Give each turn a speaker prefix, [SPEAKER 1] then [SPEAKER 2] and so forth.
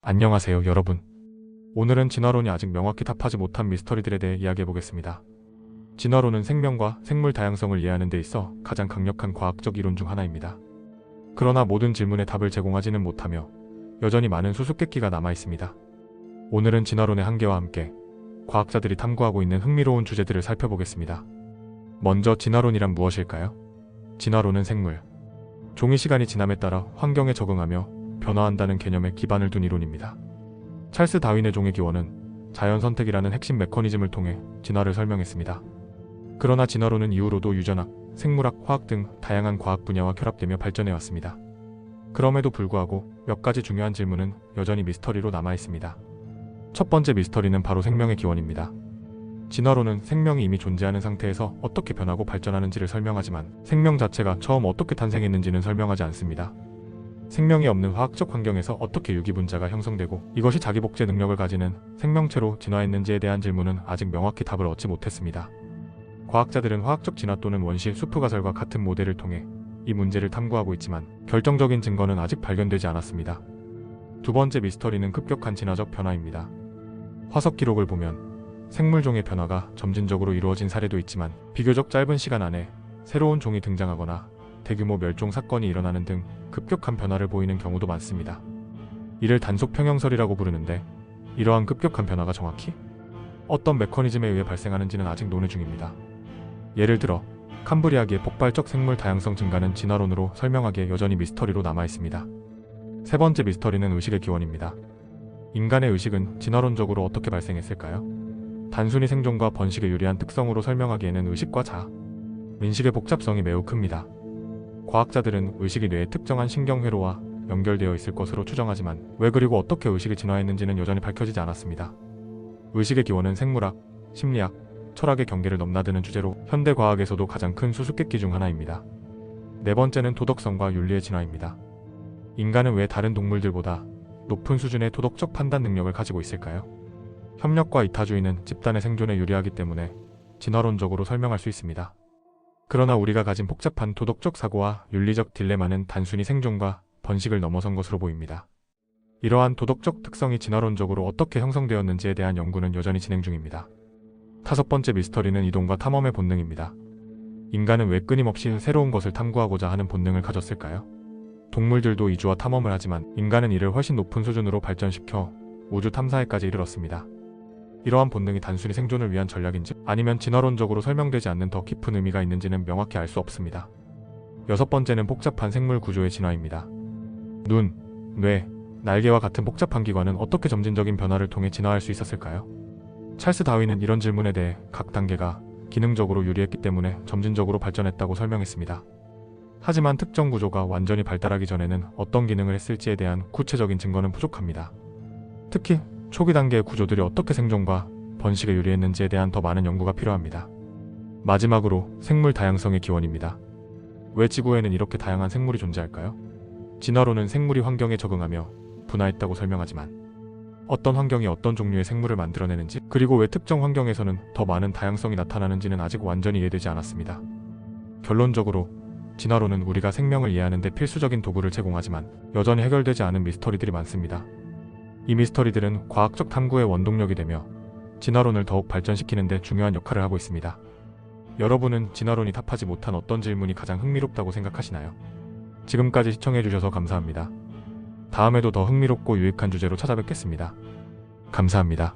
[SPEAKER 1] 안녕하세요, 여러분. 오늘은 진화론이 아직 명확히 답하지 못한 미스터리들에 대해 이야기해보겠습니다. 진화론은 생명과 생물 다양성을 이해하는 데 있어 가장 강력한 과학적 이론 중 하나입니다. 그러나 모든 질문에 답을 제공하지는 못하며 여전히 많은 수수께끼가 남아있습니다. 오늘은 진화론의 한계와 함께 과학자들이 탐구하고 있는 흥미로운 주제들을 살펴보겠습니다. 먼저 진화론이란 무엇일까요? 진화론은 생물, 종이 시간이 지남에 따라 환경에 적응하며 변화한다는 개념에 기반을 둔 이론입니다. 찰스 다윈의 종의 기원은 자연 선택이라는 핵심 메커니즘을 통해 진화를 설명했습니다. 그러나 진화론은 이후로도 유전학, 생물학, 화학 등 다양한 과학 분야와 결합되며 발전해왔습니다. 그럼에도 불구하고 몇 가지 중요한 질문은 여전히 미스터리로 남아있습니다. 첫 번째 미스터리는 바로 생명의 기원입니다. 진화론은 생명이 이미 존재하는 상태에서 어떻게 변하고 발전하는지를 설명하지만 생명 자체가 처음 어떻게 탄생했는지는 설명하지 않습니다. 생명이 없는 화학적 환경에서 어떻게 유기분자가 형성되고 이것이 자기복제 능력을 가지는 생명체로 진화했는지에 대한 질문은 아직 명확히 답을 얻지 못했습니다. 과학자들은 화학적 진화 또는 원시 수프 가설과 같은 모델을 통해 이 문제를 탐구하고 있지만 결정적인 증거는 아직 발견되지 않았습니다. 두 번째 미스터리는 급격한 진화적 변화입니다. 화석 기록을 보면 생물종의 변화가 점진적으로 이루어진 사례도 있지만 비교적 짧은 시간 안에 새로운 종이 등장하거나 대규모 멸종 사건이 일어나는 등 급격한 변화를 보이는 경우도 많습니다. 이를 단속 평형설이라고 부르는데 이러한 급격한 변화가 정확히 어떤 메커니즘에 의해 발생하는지는 아직 논의 중입니다. 예를 들어 캄브리아기의 폭발적 생물 다양성 증가는 진화론으로 설명하기에 여전히 미스터리로 남아있습니다. 세 번째 미스터리는 의식의 기원입니다. 인간의 의식은 진화론적으로 어떻게 발생했을까요? 단순히 생존과 번식에 유리한 특성으로 설명하기에는 의식과 자아, 인식의 복잡성이 매우 큽니다. 과학자들은 의식이 뇌의 특정한 신경회로와 연결되어 있을 것으로 추정하지만 왜 그리고 어떻게 의식이 진화했는지는 여전히 밝혀지지 않았습니다. 의식의 기원은 생물학, 심리학, 철학의 경계를 넘나드는 주제로 현대 과학에서도 가장 큰 수수께끼 중 하나입니다. 네 번째는 도덕성과 윤리의 진화입니다. 인간은 왜 다른 동물들보다 높은 수준의 도덕적 판단 능력을 가지고 있을까요? 협력과 이타주의는 집단의 생존에 유리하기 때문에 진화론적으로 설명할 수 있습니다. 그러나 우리가 가진 복잡한 도덕적 사고와 윤리적 딜레마는 단순히 생존과 번식을 넘어선 것으로 보입니다. 이러한 도덕적 특성이 진화론적으로 어떻게 형성되었는지에 대한 연구는 여전히 진행 중입니다. 다섯 번째 미스터리는 이동과 탐험의 본능입니다. 인간은 왜 끊임없이 새로운 것을 탐구하고자 하는 본능을 가졌을까요? 동물들도 이주와 탐험을 하지만 인간은 이를 훨씬 높은 수준으로 발전시켜 우주 탐사에까지 이르렀습니다. 이러한 본능이 단순히 생존을 위한 전략인지 아니면 진화론적으로 설명되지 않는 더 깊은 의미가 있는지는 명확히 알 수 없습니다. 여섯 번째는 복잡한 생물 구조의 진화입니다. 눈, 뇌, 날개와 같은 복잡한 기관은 어떻게 점진적인 변화를 통해 진화할 수 있었을까요? 찰스 다윈은 이런 질문에 대해 각 단계가 기능적으로 유리했기 때문에 점진적으로 발전했다고 설명했습니다. 하지만 특정 구조가 완전히 발달하기 전에는 어떤 기능을 했을지에 대한 구체적인 증거는 부족합니다. 특히 초기 단계의 구조들이 어떻게 생존과 번식에 유리했는지에 대한 더 많은 연구가 필요합니다. 마지막으로 생물 다양성의 기원입니다. 왜 지구에는 이렇게 다양한 생물이 존재할까요? 진화론은 생물이 환경에 적응하며 분화했다고 설명하지만 어떤 환경이 어떤 종류의 생물을 만들어내는지 그리고 왜 특정 환경에서는 더 많은 다양성이 나타나는지는 아직 완전히 이해되지 않았습니다. 결론적으로 진화론은 우리가 생명을 이해하는 데 필수적인 도구를 제공하지만 여전히 해결되지 않은 미스터리들이 많습니다. 이 미스터리들은 과학적 탐구의 원동력이 되며 진화론을 더욱 발전시키는 데 중요한 역할을 하고 있습니다. 여러분은 진화론이 답하지 못한 어떤 질문이 가장 흥미롭다고 생각하시나요? 지금까지 시청해주셔서 감사합니다. 다음에도 더 흥미롭고 유익한 주제로 찾아뵙겠습니다. 감사합니다.